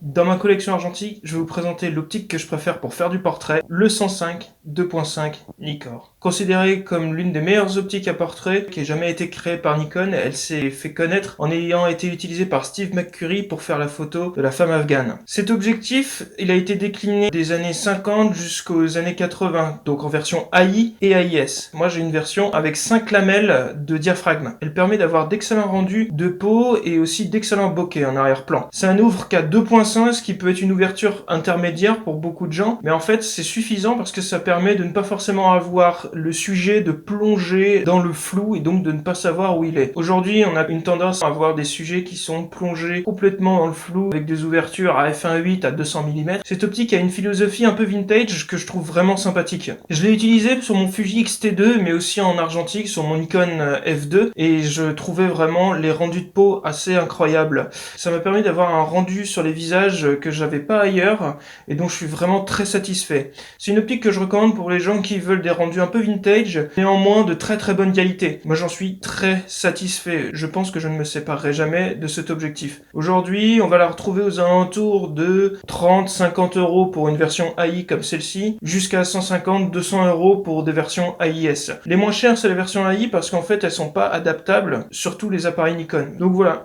Dans ma collection argentique, je vais vous présenter l'optique que je préfère pour faire du portrait, le 105 2.5 Nikkor. Considérée comme l'une des meilleures optiques à portrait qui ait jamais été créée par Nikon, elle s'est fait connaître en ayant été utilisée par Steve McCurry pour faire la photo de la femme afghane. Cet objectif, il a été décliné des années 50 jusqu'aux années 80, donc en version AI et AIS. Moi j'ai une version avec 5 lamelles de diaphragme. Elle permet d'avoir d'excellents rendus de peau et aussi d'excellents bokeh en arrière-plan. C'est un ouvre qu'à 2.5, ce qui peut être une ouverture intermédiaire pour beaucoup de gens, mais en fait c'est suffisant parce que ça permet de ne pas forcément avoir le sujet de plonger dans le flou et donc de ne pas savoir où il est. Aujourd'hui on a une tendance à avoir des sujets qui sont plongés complètement dans le flou avec des ouvertures à f1.8 à 200 mm. Cette optique a une philosophie un peu vintage que je trouve vraiment sympathique. Je l'ai utilisé sur mon Fuji X-T2 mais aussi en argentique sur mon Nikon F2 et je trouvais vraiment les rendus de peau assez incroyables. Ça m'a permis d'avoir un rendu sur les visages que j'avais pas ailleurs et dont je suis vraiment très satisfait. C'est une optique que je recommande pour les gens qui veulent des rendus un peu vintage, néanmoins de très très bonne qualité. Moi j'en suis très satisfait. Je pense que je ne me séparerai jamais de cet objectif. Aujourd'hui, on va la retrouver aux alentours de 30-50 euros pour une version AI comme celle-ci, jusqu'à 150-200 euros pour des versions AIS. Les moins chères, c'est les versions AI parce qu'en fait, elles sont pas adaptables sur tous les appareils Nikon. Donc voilà,